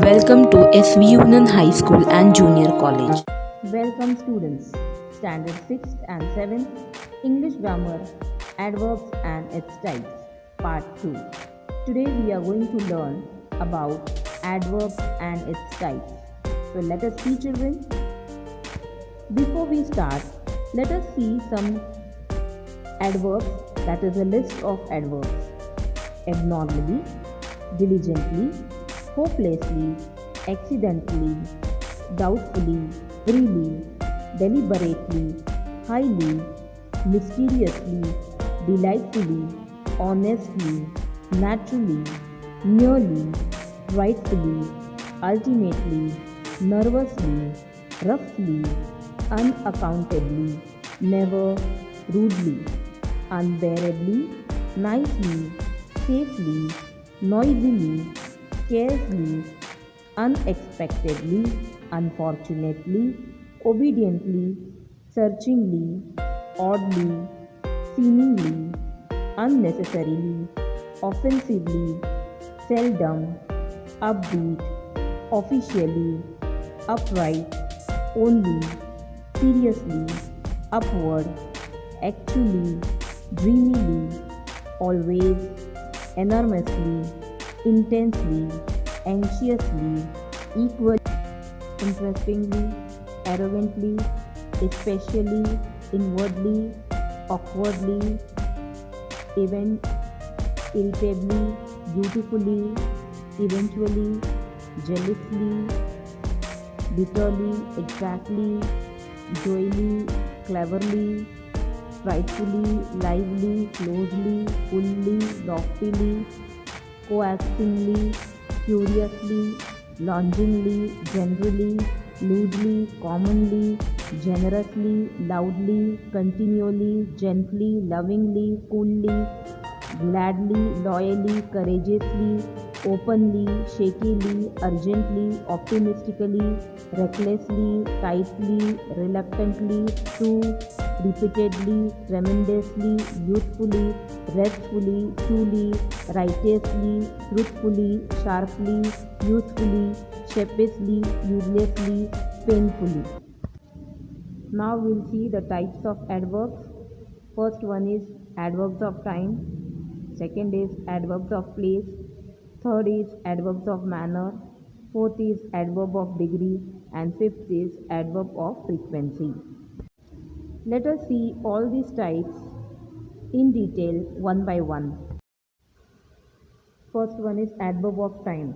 Welcome to SV Union High School and Junior College. Welcome students, Standard 6th and 7th, English Grammar, Adverbs and its Types, Part 2. Today we are going to learn about adverbs and its types. So let us see children. Before we start, let us see some adverbs, that is a list of adverbs. Abnormally, diligently, hopelessly, accidentally, doubtfully, freely, deliberately, highly, mysteriously, delightfully, honestly, naturally, nearly, rightfully, ultimately, nervously, roughly, unaccountably, never, rudely, unbearably, nicely, safely, noisily, scarcely, unexpectedly, unfortunately, obediently, searchingly, oddly, seemingly, unnecessarily, offensively, seldom, upbeat, officially, upright, only, seriously, upward, actually, dreamily, always, enormously, intensely, anxiously, equally, interestingly, arrogantly, especially, inwardly, awkwardly, even, irritably, beautifully, eventually, jealously, bitterly, exactly, joyily, cleverly, frightfully, lively, closely, fully, loftily, coaxingly, curiously, longingly, generally, loosely, commonly, generously, loudly, continually, gently, lovingly, coolly, gladly, loyally, courageously, openly, shakily, urgently, optimistically, recklessly, tightly, reluctantly, too, repeatedly, tremendously, youthfully, restfully, truly, righteously, truthfully, sharply, usefully, sheepishly, uselessly, painfully. Now we'll see the types of adverbs. First one is adverbs of time. Second is adverbs of place. Third is adverbs of manner. Fourth is adverb of degree. And fifth is adverb of frequency. Let us see all these types in detail one by one. First one is adverb of time.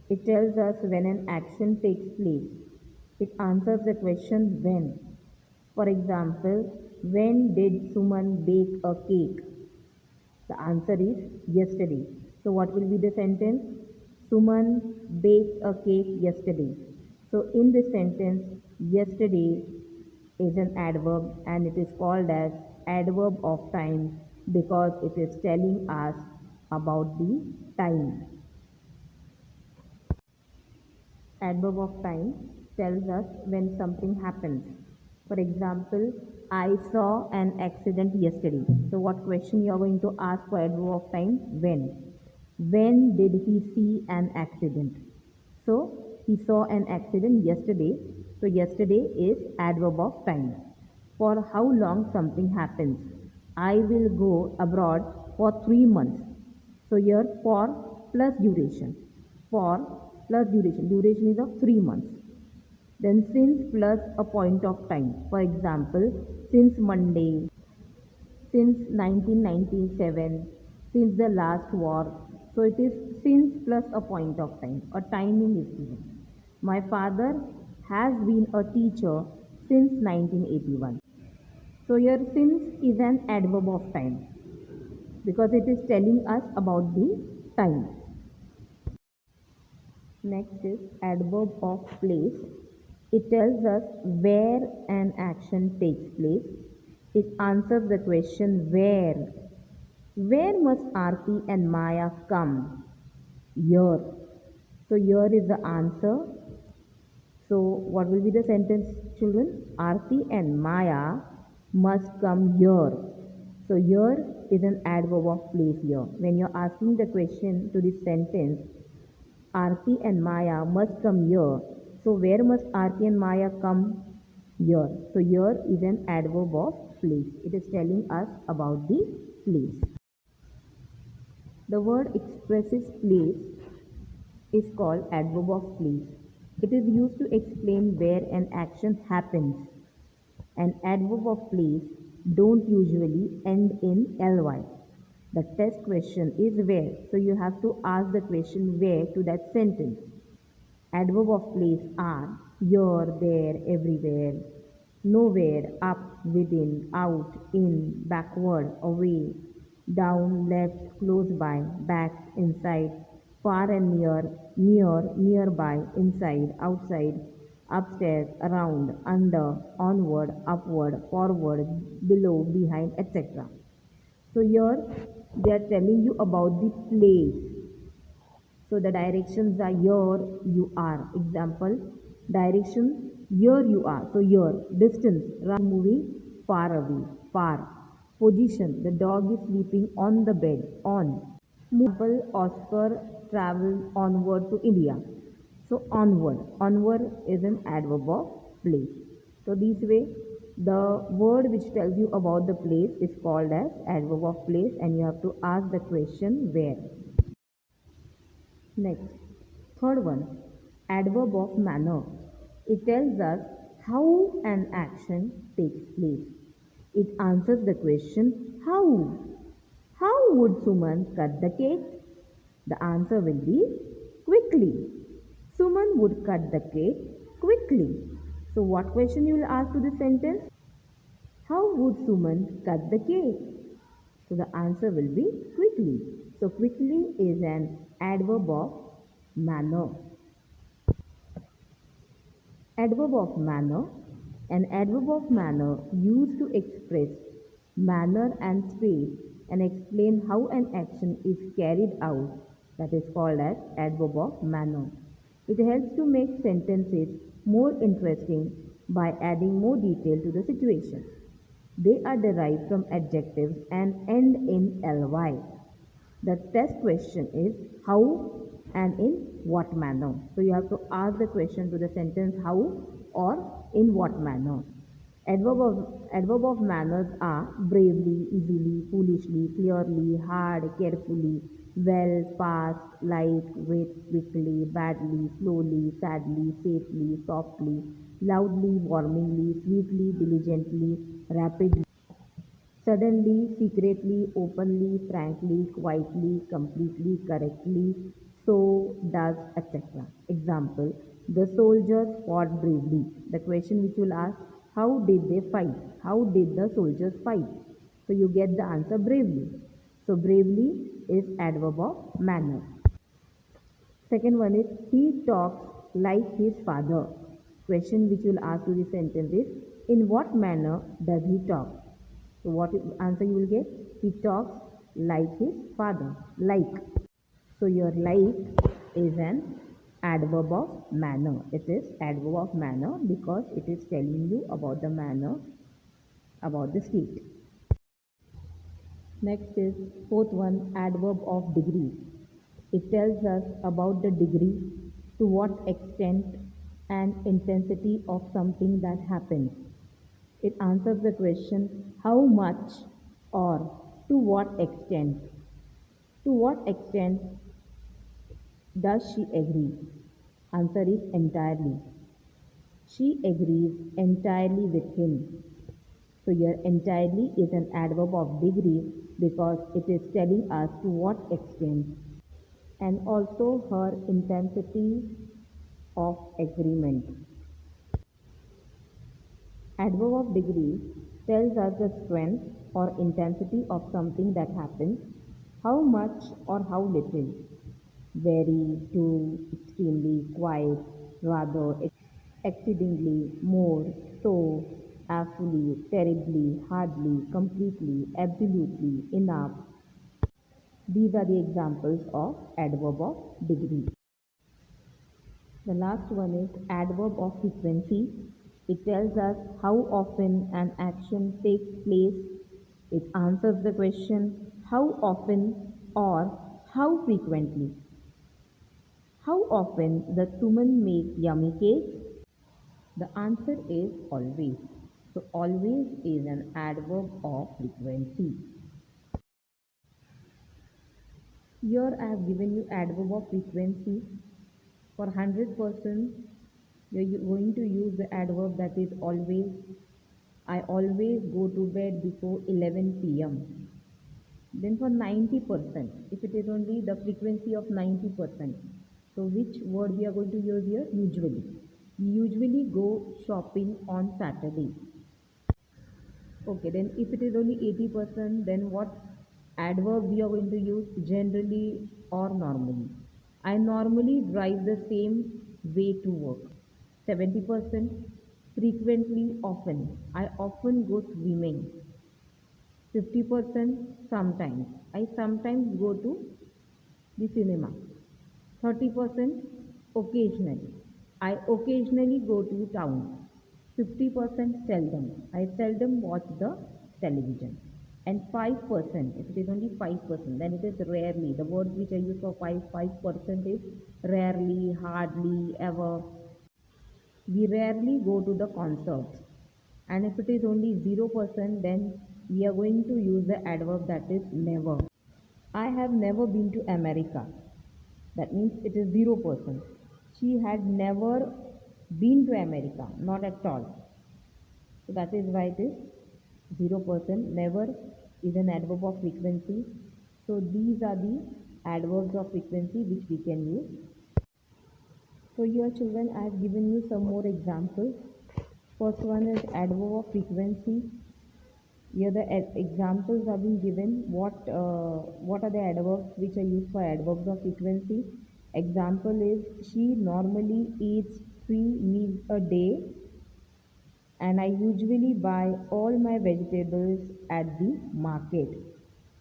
It tells us when an action takes place. It answers the question when. For example, when did Suman bake a cake? The answer is yesterday. So what will be the sentence? Suman baked a cake yesterday. So in this sentence, yesterday is an adverb and it is called as adverb of time because it is telling us about the time. Adverb of time tells us when something happens. For example, I saw an accident yesterday. So what question you are going to ask for adverb of time? When? When did he see an accident? So he saw an accident yesterday. So yesterday is adverb of time. For how long something happens? I will go abroad for 3 months. So here for plus duration. For plus duration. Duration is of 3 months. Then since plus a point of time. For example, since Monday, since 1997, since the last war. So it is since plus a point of time. A timing is given. My father has been a teacher since 1981. So here since is an adverb of time because it is telling us about the time. Next is adverb of place. It tells us where an action takes place. It answers the question where. Where must Aarti and Maya come? Here. So here is the answer. So what will be the sentence, children? Aarti and Maya must come here. So here is an adverb of place here. When you're asking the question to this sentence, Aarti and Maya must come here. So where must Aarti and Maya come? Here. So here is an adverb of place. It is telling us about the place. The word expresses place is called adverb of place. It is used to explain where an action happens. An adverb of place don't usually end in ly. The test question is where. So you have to ask the question where to that sentence. Adverb of place are here, there, everywhere, nowhere, up, within, out, in, backward, away, down, left, close by, back, inside, far and near, near, nearby, inside, outside, upstairs, around, under, onward, upward, forward, below, behind, etc. So here they are telling you about the place. So the directions are here you are. Example, direction here you are. So here, distance, run moving far away, far. Position, the dog is sleeping on the bed, on. Example, Oscar traveled onward to India. So onward, onward is an adverb of place. So this way, the word which tells you about the place is called as adverb of place, and you have to ask the question where. Next, third one, adverb of manner. It tells us how an action takes place. It answers the question how. How would Suman cut the cake? The answer will be quickly. Suman would cut the cake quickly. So what question you will ask to the sentence? How would Suman cut the cake? So the answer will be quickly. So quickly is an adverb of manner. Adverb of manner. An adverb of manner used to express manner and space and explain how an action is carried out, that is called as adverb of manner. It helps to make sentences more interesting by adding more detail to the situation. They are derived from adjectives and end in ly. The test question is how and in what manner. So you have to ask the question to the sentence how or in what manner. Adverb of manners are bravely, easily, foolishly, clearly, hard, carefully, well, fast, light, with, quickly, badly, slowly, sadly, safely, softly, loudly, warmingly, sweetly, diligently, rapidly, suddenly, secretly, openly, frankly, quietly, completely, correctly, so, does, etc. Example, the soldiers fought bravely. The question which you will ask, how did they fight? How did the soldiers fight? So you get the answer bravely. So bravely is adverb of manner. Second one is he talks like his father. Question which you will ask to the sentence is in what manner does he talk? So what answer you will get? He talks like his father. Like. So your like is an adverb of manner. It is adverb of manner because it is telling you about the manner, about the state. Next is fourth one, adverb of degree. It tells us about the degree, to what extent and intensity of something that happens. It answers the question how much or to what extent. To what extent does she agree? Answer is entirely. She agrees entirely with him. So here entirely is an adverb of degree because it is telling us to what extent and also her intensity of agreement. Adverb of degree tells us the strength or intensity of something that happens, how much or how little, very, too, extremely, quite, rather, exceedingly, more, so, awfully, terribly, hardly, completely, absolutely, enough. These are the examples of adverb of degree. The last one is adverb of frequency. It tells us how often an action takes place. It answers the question how often or how frequently. How often does Suman make yummy cakes? The answer is always. So always is an adverb of frequency. Here I have given you adverb of frequency. For 100%, you're going to use the adverb that is always. I always go to bed before 11 p.m. Then for 90%, if it is only the frequency of 90%, so which word we are going to use here? Usually. We usually go shopping on Saturday. Okay, then if it is only 80%, then what adverb we are going to use? Generally or normally. I normally drive the same way to work. 70%, frequently, often. I often go swimming. 50%, sometimes. I sometimes go to the cinema. 30%, occasionally. I occasionally go to town. 50%, seldom. I seldom watch the television. And 5%, if it is only 5%, then it is rarely. The words which I use for 5% is rarely, hardly, ever. We rarely go to the concerts. And if it is only 0%, then we are going to use the adverb that is never. I have never been to America. That means it is 0%. She had never been to America, not at all. So that is why it is 0%. Never is an adverb of frequency. So these are the adverbs of frequency which we can use. So here children, I have given you some more examples. First one is adverb of frequency. Here the examples have been given. What are the adverbs which are used for adverbs of frequency? Example is she normally eats 3 meals a day and I usually buy all my vegetables at the market.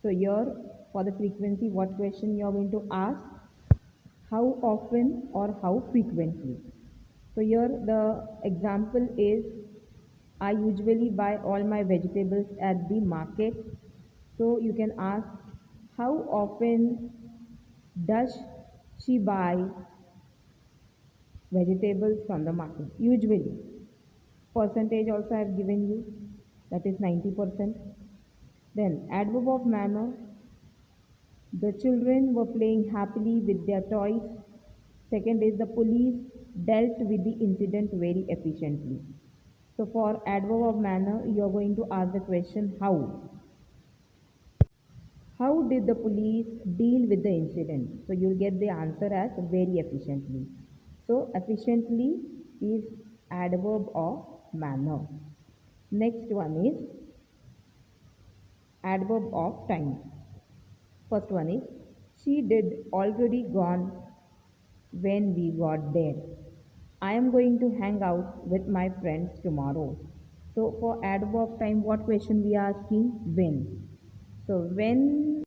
So here for the frequency, what question you are going to ask? How often or how frequently? So here the example is I usually buy all my vegetables at the market. So you can ask how often does she buy vegetables from the market? Usually. Percentage also I have given you, that is 90%. Then adverb of manner. The children were playing happily with their toys. Second is the police dealt with the incident very efficiently. So for adverb of manner, you are going to ask the question how. How did the police deal with the incident? So you'll get the answer as very efficiently. So efficiently is adverb of manner. Next one is adverb of time. First one is she did already gone when we got there. I am going to hang out with my friends tomorrow. So for adverb of time, what question we are asking? When. So when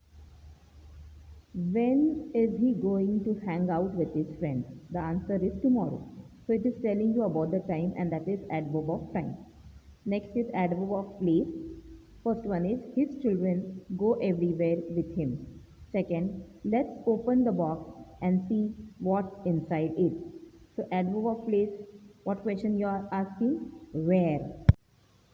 is he going to hang out with his friends? The answer is tomorrow. So it is telling you about the time and that is adverb of time. Next is adverb of place. First one is his children go everywhere with him. Second, let's open the box and see what's inside it. So adverb of place, what question you are asking? Where?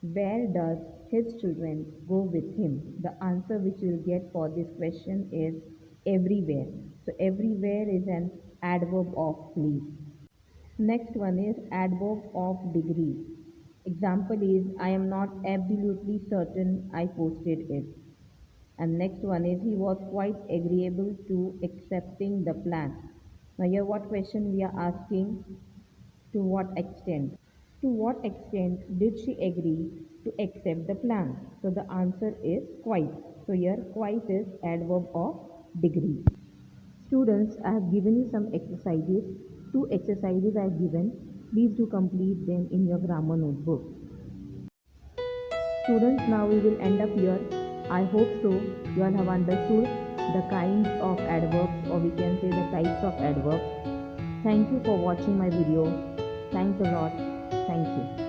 Where does his children go with him? The answer which you will get for this question is everywhere. So everywhere is an adverb of place. Next one is adverb of degree. Example is I am not absolutely certain I posted it. And next one is he was quite agreeable to accepting the plan. Now here what question we are asking? To what extent? To what extent did she agree to accept the plan? So the answer is quite. So here quite is adverb of degree. Students, I have given you some exercises. 2 exercises I have given. Please do complete them in your grammar notebook. Students, now we will end up here. I hope so you all have understood the kinds of adverbs, or we can say the types of adverbs. Thank you for watching my video. Thanks a lot. Thank you.